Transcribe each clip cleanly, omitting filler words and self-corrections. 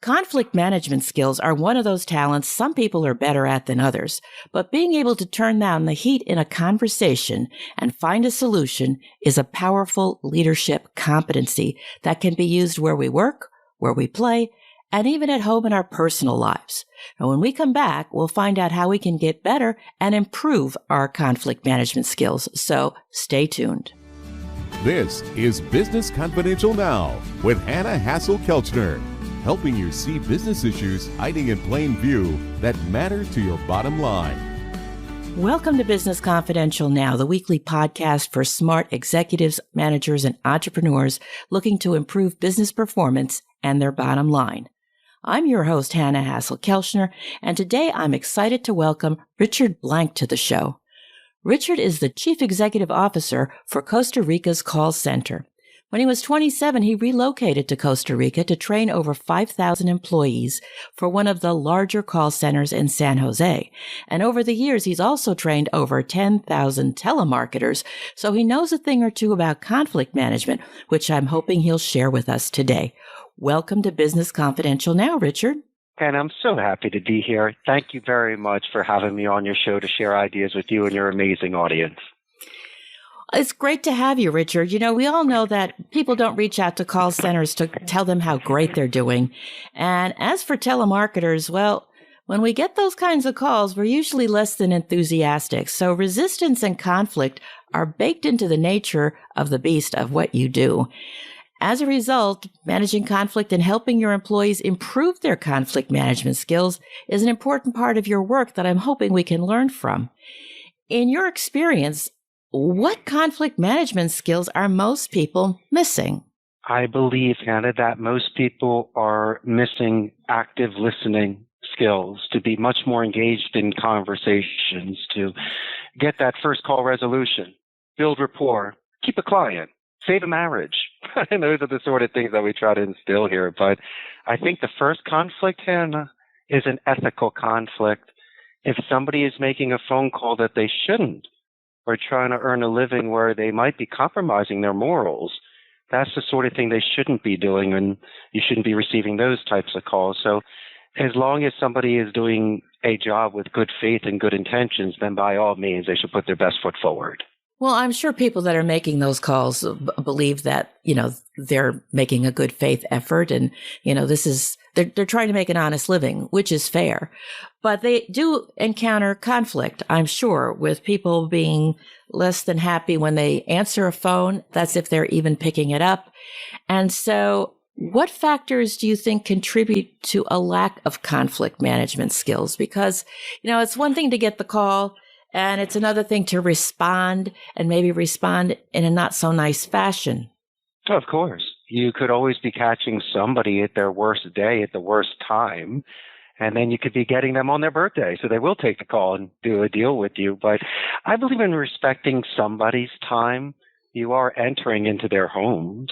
Conflict management skills are one of those talents some people are better at than others, but being able to turn down the heat in a conversation and find a solution is a powerful leadership competency that can be used where we work, where we play, and even at home in our personal lives. And when we come back, we'll find out how we can get better and improve our conflict management skills. So stay tuned. This is Business Confidential Now with Hanna Hasl-Kelchner, helping you see business issues hiding in plain view that matter to your bottom line. Welcome to Business Confidential Now, the weekly podcast for smart executives, managers, and entrepreneurs looking to improve business performance and their bottom line. I'm your host, Hanna Hasl-Kelchner, and today I'm excited to welcome Richard Blank to the show. Richard is the Chief Executive Officer for Costa Rica's call center. When he was 27, he relocated to Costa Rica to train over 5,000 employees for one of the larger call centers in San Jose. And over the years, he's also trained over 10,000 telemarketers, so he knows a thing or two about conflict management, which I'm hoping he'll share with us today. Welcome to Business Confidential Now, Richard. And I'm so happy to be here. Thank you very much for having me on your show to share ideas with you and your amazing audience. It's great to have you, Richard. You know, we all know that people don't reach out to call centers to tell them how great they're doing. And as for telemarketers, well, when we get those kinds of calls, we're usually less than enthusiastic. So resistance and conflict are baked into the nature of the beast of what you do. As a result, managing conflict and helping your employees improve their conflict management skills is an important part of your work that I'm hoping we can learn from. In your experience, what conflict management skills are most people missing? I believe, Hanna, that most people are missing active listening skills, to be much more engaged in conversations, to get that first call resolution, build rapport, keep a client, save a marriage. And those are the sort of things that we try to instill here. But I think the first conflict, Hanna, is an ethical conflict. If somebody is making a phone call that they shouldn't, or trying to earn a living where they might be compromising their morals, that's the sort of thing they shouldn't be doing, and you shouldn't be receiving those types of calls. So as long as somebody is doing a job with good faith and good intentions, then by all means, they should put their best foot forward. Well, I'm sure people that are making those calls believe that, you know, they're making a good faith effort and, you know, they're trying to make an honest living, which is fair. But they do encounter conflict, I'm sure, with people being less than happy when they answer a phone. That's if they're even picking it up. And so what factors do you think contribute to a lack of conflict management skills? Because, you know, it's one thing to get the call, and it's another thing to respond, and maybe respond in a not so nice fashion. Of course. You could always be catching somebody at their worst day, at the worst time, and then you could be getting them on their birthday, so they will take the call and do a deal with you. But I believe in respecting somebody's time. You are entering into their homes.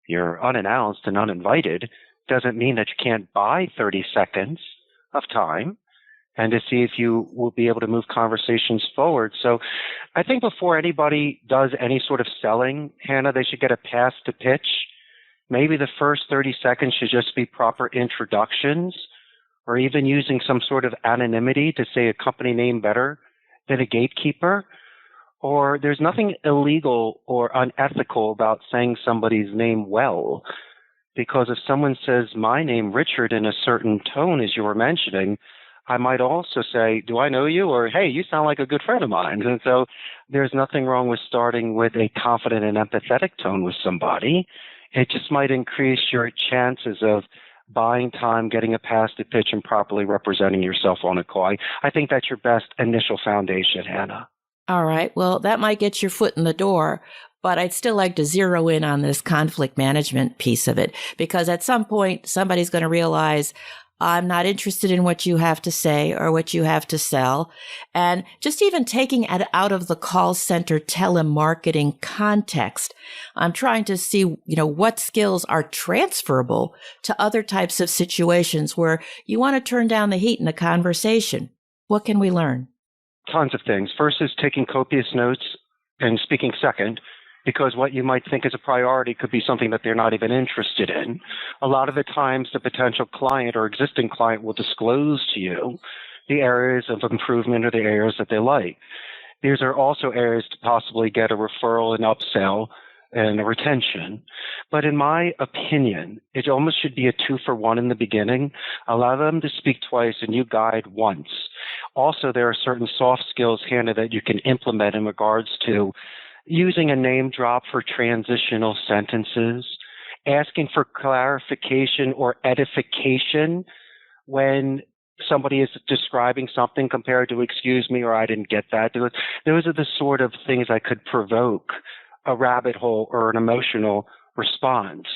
You're unannounced and uninvited. Doesn't mean that you can't buy 30 seconds of time and to see if you will be able to move conversations forward. So I think before anybody does any sort of selling, Hanna, they should get a pass to pitch. Maybe the first 30 seconds should just be proper introductions, or even using some sort of anonymity to say a company name better than a gatekeeper. Or there's nothing illegal or unethical about saying somebody's name well, because if someone says my name, Richard, in a certain tone, as you were mentioning, I might also say, do I know you? Or, hey, you sound like a good friend of mine. And so there's nothing wrong with starting with a confident and empathetic tone with somebody. It just might increase your chances of buying time, getting a pass to pitch, and properly representing yourself on a call. I think that's your best initial foundation, Hanna. All right. Well, that might get your foot in the door, but I'd still like to zero in on this conflict management piece of it, because at some point, somebody's going to realize, I'm not interested in what you have to say or what you have to sell. And just even taking it out of the call center telemarketing context, I'm trying to see, what skills are transferable to other types of situations where you want to turn down the heat in a conversation. What can we learn? Tons of things. First is taking copious notes and speaking second. because what you might think is a priority could be something that they're not even interested in. A lot of the times the potential client or existing client will disclose to you the areas of improvement or the areas that they like. These are also areas to possibly get a referral and upsell and a retention. But in my opinion, it almost should be a 2-for-1 in the beginning. Allow them to speak twice and you guide once. Also, there are certain soft skills, Hannah, that you can implement in regards to using a name drop for transitional sentences, asking for clarification or edification when somebody is describing something compared to excuse me or I didn't get that. Those are the sort of things that could provoke a rabbit hole or an emotional response.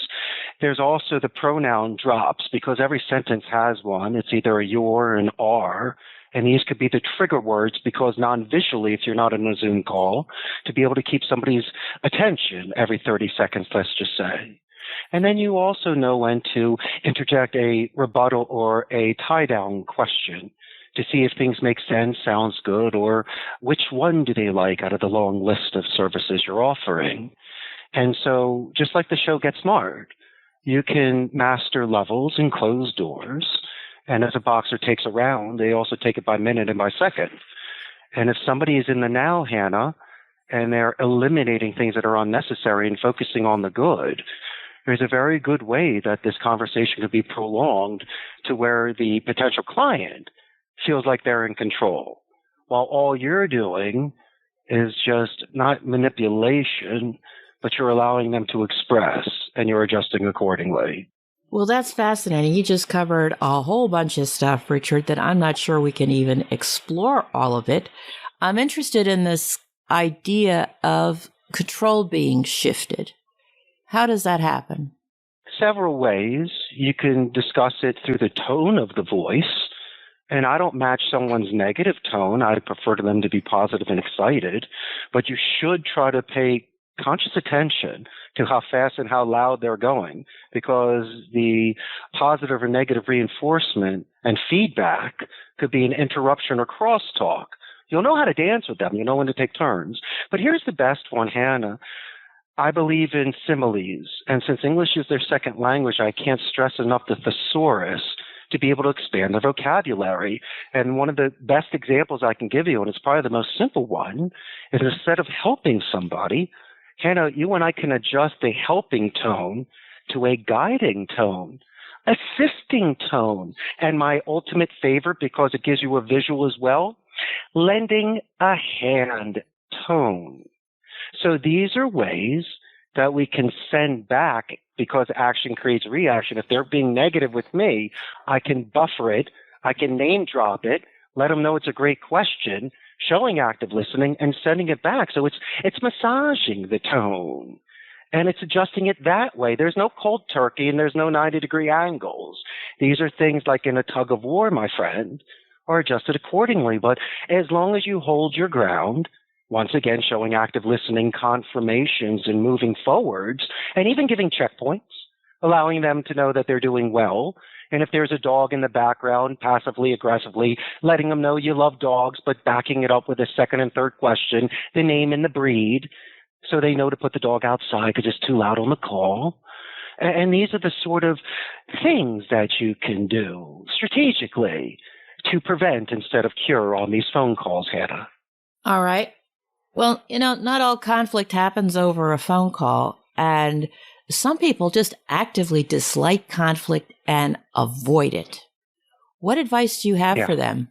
There's also the pronoun drops, because every sentence has one. It's either a your or an are. And these could be the trigger words, because non-visually, if you're not on a Zoom call, to be able to keep somebody's attention every 30 seconds, let's just say. And then you also know when to interject a rebuttal or a tie-down question to see if things make sense, sounds good, or which one do they like out of the long list of services you're offering. And so just like the show Get Smart, you can master levels and close doors. And as a boxer takes a round, they also take it by minute and by second. And if somebody is in the now, Hannah, and they're eliminating things that are unnecessary and focusing on the good, there's a very good way that this conversation could be prolonged to where the potential client feels like they're in control, while all you're doing is just not manipulation, but you're allowing them to express and you're adjusting accordingly. Well, that's fascinating. You just covered a whole bunch of stuff, Richard, that I'm not sure we can even explore all of it. I'm interested in this idea of control being shifted. How does that happen? Several ways. You can discuss it through the tone of the voice. And I don't match someone's negative tone. I prefer them to be positive and excited. But you should try to pay conscious attention to how fast and how loud they're going, because the positive or negative reinforcement and feedback could be an interruption or crosstalk. You'll know how to dance with them. You know when to take turns. But here's the best one, Hannah. I believe in similes. And since English is their second language, I can't stress enough the thesaurus to be able to expand their vocabulary. And one of the best examples I can give you, and it's probably the most simple one, is instead of helping somebody, Hannah, you and I can adjust the helping tone to a guiding tone, assisting tone, and my ultimate favorite, because it gives you a visual as well, lending a hand tone. So these are ways that we can send back, because action creates reaction. If they're being negative with me, I can buffer it, I can name drop it, let them know it's a great question, showing active listening and sending it back. So it's massaging the tone and it's adjusting it that way. There's no cold turkey and there's no 90-degree angles. These are things like in a tug of war, my friend, are adjusted accordingly. But as long as you hold your ground, once again, showing active listening, confirmations and moving forwards, and even giving checkpoints, allowing them to know that they're doing well. And if there's a dog in the background, passively, aggressively, letting them know you love dogs, but backing it up with a second and third question, the name and the breed, so they know to put the dog outside because it's too loud on the call. And these are the sort of things that you can do strategically to prevent instead of cure on these phone calls, Hannah. All right. Well, not all conflict happens over a phone call, and some people just actively dislike conflict and avoid it. What advice do you have for them?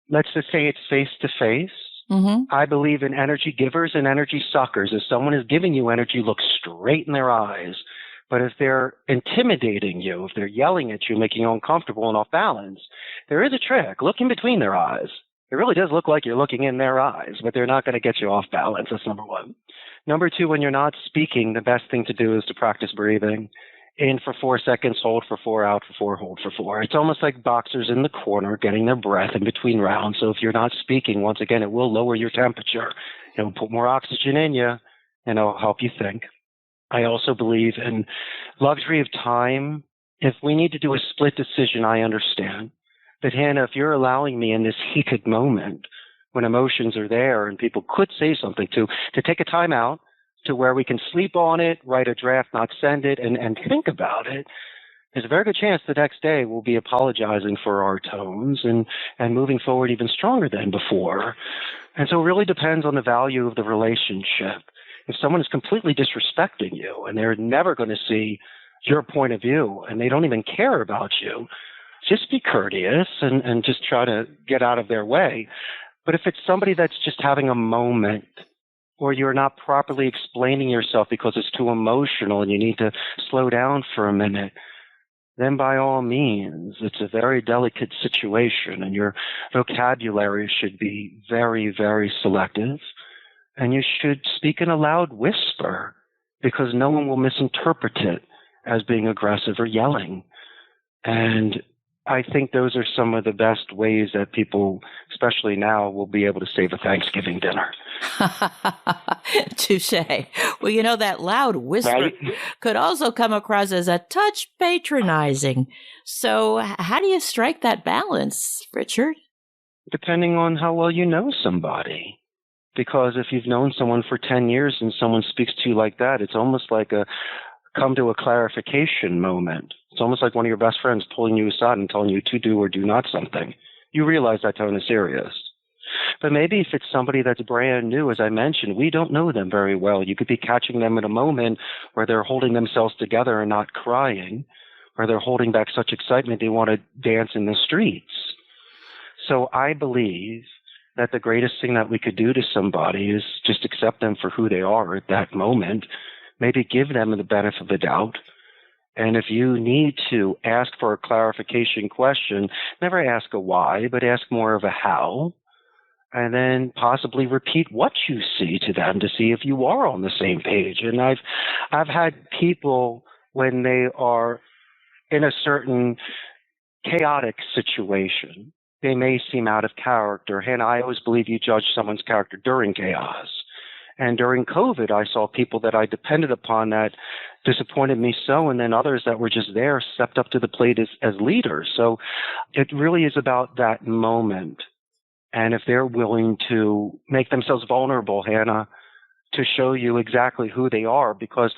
Let's just say it's face-to-face. Mm-hmm. I believe in energy givers and energy suckers. If someone is giving you energy, look straight in their eyes. But if they're intimidating you, if they're yelling at you, making you uncomfortable and off balance, there is a trick. Look in between their eyes. It really does look like you're looking in their eyes, but they're not going to get you off balance. That's number one. Number two, when you're not speaking, the best thing to do is to practice breathing. In for 4 seconds, hold for 4, out for 4, hold for 4. It's almost like boxers in the corner getting their breath in between rounds. So if you're not speaking, once again, it will lower your temperature. It'll put more oxygen in you, and it'll help you think. I also believe in luxury of time. If we need to do a split decision, I understand. But Hannah, if you're allowing me in this heated moment when emotions are there and people could say something to take a time out, to where we can sleep on it, write a draft, not send it, and think about it, there's a very good chance the next day we'll be apologizing for our tones and moving forward even stronger than before. And so it really depends on the value of the relationship. If someone is completely disrespecting you and they're never going to see your point of view and they don't even care about you, just be courteous and just try to get out of their way. But if it's somebody that's just having a moment, or you're not properly explaining yourself because it's too emotional and you need to slow down for a minute, then by all means, it's a very delicate situation and your vocabulary should be very, very selective. And you should speak in a loud whisper because no one will misinterpret it as being aggressive or yelling. And I think those are some of the best ways that people, especially now, will be able to save a Thanksgiving dinner. Touche. Well, that loud whisper Right? could also come across as a touch patronizing. So how do you strike that balance, Richard? Depending on how well you know somebody. Because if you've known someone for 10 years and someone speaks to you like that, it's almost like a come to a clarification moment. It's almost like one of your best friends pulling you aside and telling you to do or do not something. You realize that tone is serious. But maybe if it's somebody that's brand new, as I mentioned, we don't know them very well. You could be catching them in a moment where they're holding themselves together and not crying, or they're holding back such excitement they want to dance in the streets. So I believe that the greatest thing that we could do to somebody is just accept them for who they are at that moment, maybe give them the benefit of the doubt. And if you need to ask for a clarification question, never ask a why, but ask more of a how. And then possibly repeat what you see to them to see if you are on the same page. And I've had people, when they are in a certain chaotic situation, they may seem out of character. Hannah, I always believe you judge someone's character during chaos. And during COVID, I saw people that I depended upon that disappointed me so, and then others that were just there stepped up to the plate as leaders. So it really is about that moment. And if they're willing to make themselves vulnerable, Hannah, to show you exactly who they are, because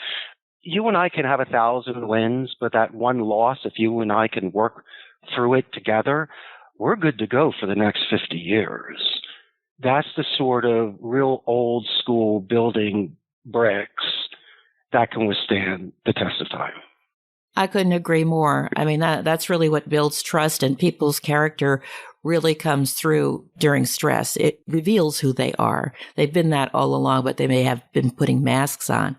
you and I can have 1,000 wins, but that one loss, if you and I can work through it together, we're good to go for the next 50 years. That's the sort of real old school building bricks that can withstand the test of time. I couldn't agree more. I mean, that's really what builds trust, and people's character really comes through during stress. It reveals who they are. They've been that all along, but they may have been putting masks on.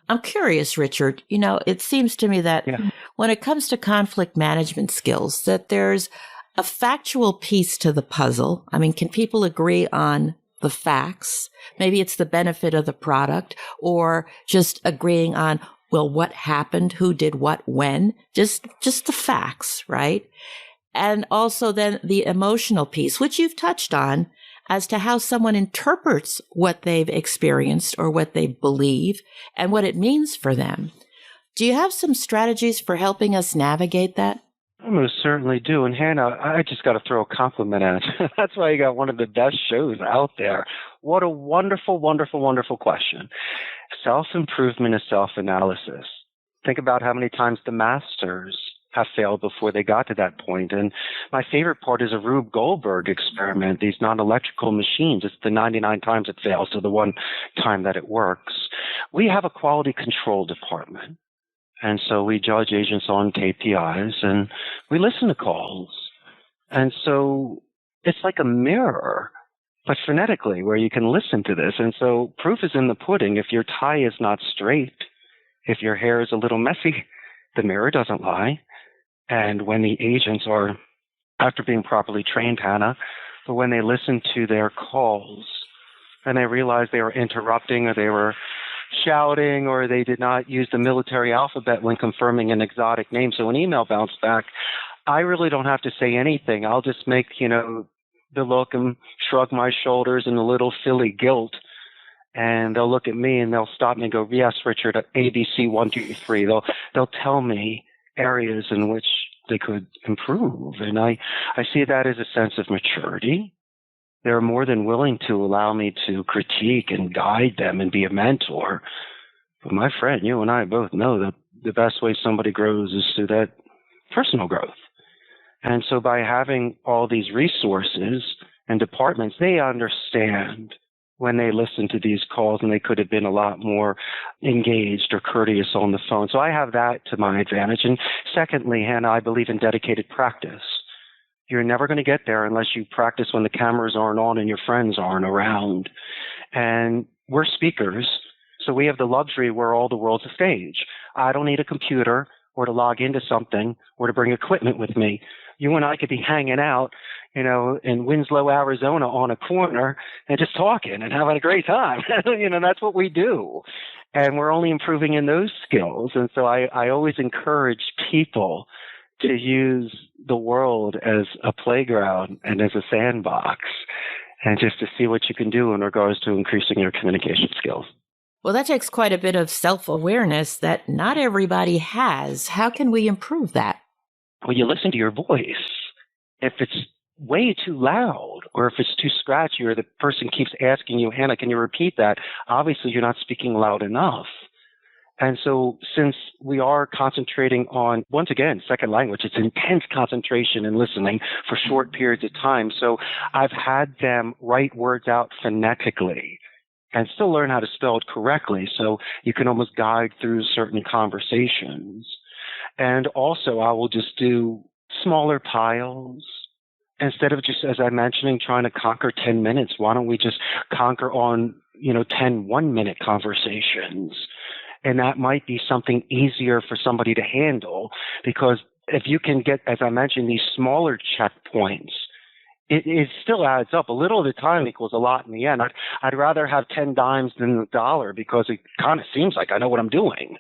I'm curious, Richard, it seems to me that when it comes to conflict management skills, that there's a factual piece to the puzzle. I mean, can people agree on the facts? Maybe it's the benefit of the product, or just agreeing on, well, what happened, who did what, when, just the facts, right? And also then the emotional piece, which you've touched on, as to how someone interprets what they've experienced or what they believe and what it means for them. Do you have some strategies for helping us navigate that? I most certainly do. And Hannah, I just got to throw a compliment at it. That's why you got one of the best shows out there. What a wonderful, wonderful, wonderful question. Self-improvement is self-analysis. Think about how many times the masters have failed before they got to that point. And my favorite part is a Rube Goldberg experiment, these non-electrical machines. It's the 99 times it fails to the one time that it works. We have a quality control department. And so we judge agents on KPIs and we listen to calls. And so it's like a mirror, but phonetically, where you can listen to this. And so proof is in the pudding. If your tie is not straight, if your hair is a little messy, the mirror doesn't lie. And when the agents are, after being properly trained, Hannah, but when they listen to their calls and they realize they were interrupting or they were shouting or they did not use the military alphabet when confirming an exotic name, so an email bounced back, I really don't have to say anything. I'll just make, the look and shrug my shoulders in a little silly guilt. And they'll look at me and they'll stop me and go, yes, Richard, ABC 1, 2, 3. They'll tell me areas in which they could improve. And I see that as a sense of maturity. they're more than willing to allow me to critique and guide them and be a mentor. But my friend, you and I both know that the best way somebody grows is through that personal growth. And so by having all these resources and departments, they understand when they listen to these calls, and they could have been a lot more engaged or courteous on the phone. So I have that to my advantage. And secondly, Hannah, I believe in dedicated practice. You're never going to get there unless you practice when the cameras aren't on and your friends aren't around. And we're speakers, so we have the luxury where all the world's a stage. I don't need a computer or to log into something or to bring equipment with me. You and I could be hanging out, in Winslow, Arizona on a corner and just talking and having a great time. That's what we do. And we're only improving in those skills. And so I always encourage people to use the world as a playground and as a sandbox, and just to see what you can do in regards to increasing your communication skills. Well, that takes quite a bit of self-awareness that not everybody has. How can we improve that? Well, you listen to your voice. If it's way too loud, or if it's too scratchy, or the person keeps asking you, Hannah, can you repeat that? Obviously, you're not speaking loud enough. And so since we are concentrating on, once again, second language, it's intense concentration and listening for short periods of time. So I've had them write words out phonetically and still learn how to spell it correctly, so you can almost guide through certain conversations. And also I will just do smaller piles. Instead of just, as I'm mentioning, trying to conquer 10 minutes, why don't we just conquer on, 10 one-minute conversations? And that might be something easier for somebody to handle, because if you can get, as I mentioned, these smaller checkpoints, it still adds up. A little at a time equals a lot in the end. I'd rather have 10 dimes than a dollar, because it kind of seems like I know what I'm doing.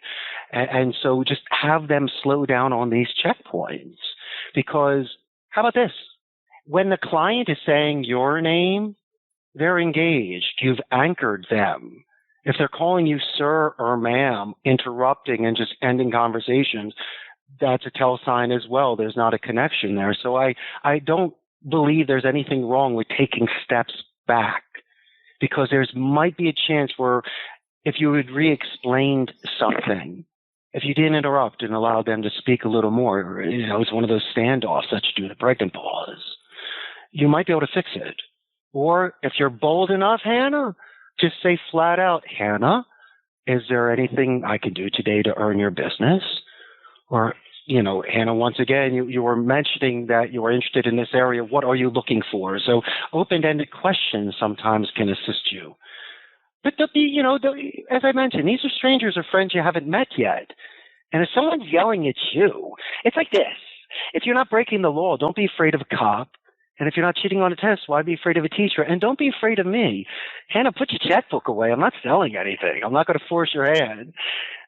And so just have them slow down on these checkpoints, because how about this? When the client is saying your name, they're engaged. You've anchored them. If they're calling you sir or ma'am, interrupting and just ending conversations, that's a tell sign as well. There's not a connection there. So I don't believe there's anything wrong with taking steps back, because there's might be a chance where if you had re-explained something, if you didn't interrupt and allow them to speak a little more, it's one of those standoffs that you do, the break and pause, you might be able to fix it. Or if you're bold enough, Hannah, just say flat out, Hannah, is there anything I can do today to earn your business? Or, Hannah, once again, you were mentioning that you were interested in this area. What are you looking for? So open-ended questions sometimes can assist you. But as I mentioned, these are strangers or friends you haven't met yet. And if someone's yelling at you, it's like this. If you're not breaking the law, don't be afraid of a cop. And if you're not cheating on a test, why be afraid of a teacher? And don't be afraid of me. Hannah, put your checkbook away. I'm not selling anything. I'm not going to force your hand.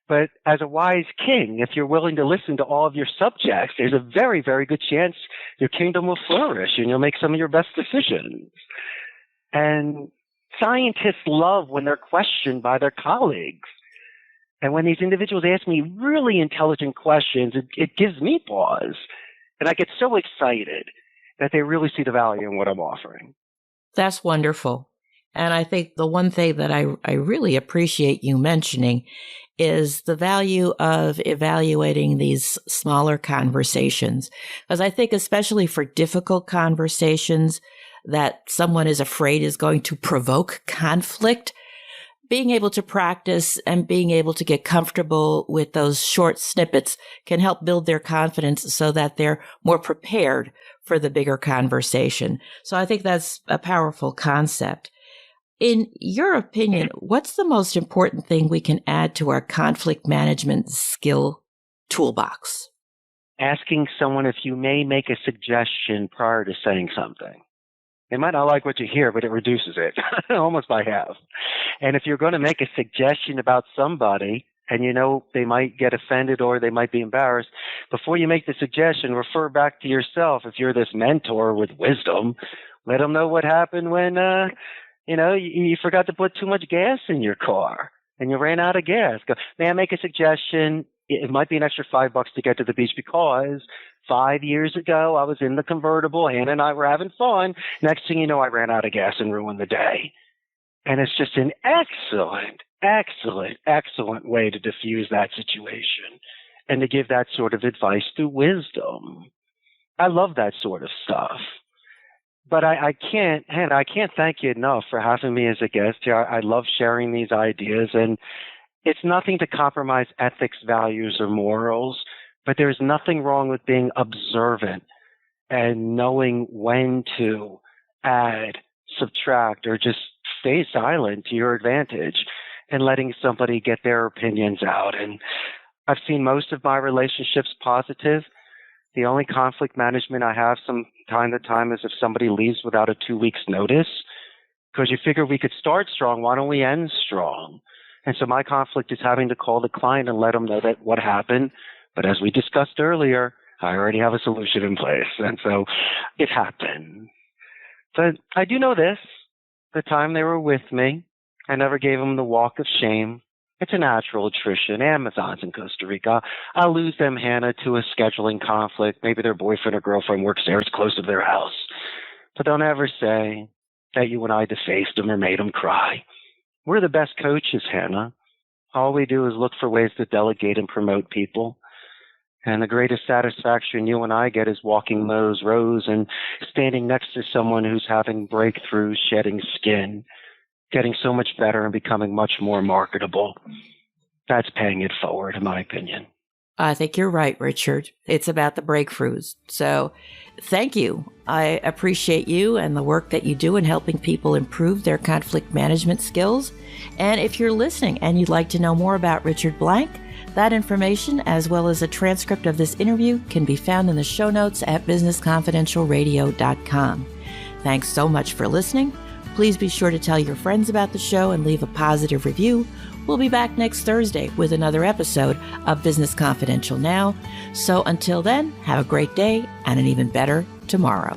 But as a wise king, if you're willing to listen to all of your subjects, there's a very, very good chance your kingdom will flourish and you'll make some of your best decisions. And scientists love when they're questioned by their colleagues. And when these individuals ask me really intelligent questions, it gives me pause. And I get so excited that they really see the value in what I'm offering. That's wonderful. And I think the one thing that I really appreciate you mentioning is the value of evaluating these smaller conversations. Because I think especially for difficult conversations that someone is afraid is going to provoke conflict, being able to practice and being able to get comfortable with those short snippets can help build their confidence so that they're more prepared for the bigger conversation. So I think that's a powerful concept. In your opinion, what's the most important thing we can add to our conflict management skill toolbox? Asking someone if you may make a suggestion prior to saying something. They might not like what you hear, but it reduces it almost by half. And if you're going to make a suggestion about somebody and they might get offended or they might be embarrassed, before you make the suggestion, refer back to yourself. If you're this mentor with wisdom, let them know what happened when, you forgot to put too much gas in your car and you ran out of gas. Go, may I make a suggestion? it might be an extra $5 to get to the beach because 5 years ago I was in the convertible. Hannah and I were having fun. Next thing you know, I ran out of gas and ruined the day. And it's just an excellent way to diffuse that situation and to give that sort of advice through wisdom. I love that sort of stuff. But I can't thank you enough for having me as a guest here. I love sharing these ideas, and it's nothing to compromise ethics, values, or morals, but there's nothing wrong with being observant and knowing when to add, subtract, or just stay silent to your advantage and letting somebody get their opinions out. And I've seen most of my relationships positive. The only conflict management I have from time to time is if somebody leaves without a 2 weeks notice, because you figure we could start strong. Why don't we end strong? And so my conflict is having to call the client and let them know that what happened. But as we discussed earlier, I already have a solution in place. And so it happened. But I do know this. The time they were with me, I never gave them the walk of shame. It's a natural attrition. Amazon's in Costa Rica. I'll lose them, Hannah, to a scheduling conflict. Maybe their boyfriend or girlfriend works there. It's close to their house. But don't ever say that you and I defaced them or made them cry. We're the best coaches, Hannah. All we do is look for ways to delegate and promote people. And the greatest satisfaction you and I get is walking those rows and standing next to someone who's having breakthroughs, shedding skin, getting so much better and becoming much more marketable. That's paying it forward, in my opinion. I think you're right, Richard. It's about the breakthroughs. So thank you. I appreciate you and the work that you do in helping people improve their conflict management skills. And if you're listening and you'd like to know more about Richard Blank, that information, as well as a transcript of this interview, can be found in the show notes at businessconfidentialradio.com. Thanks so much for listening. Please be sure to tell your friends about the show and leave a positive review. We'll be back next Thursday with another episode of Business Confidential Now. So until then, have a great day and an even better tomorrow.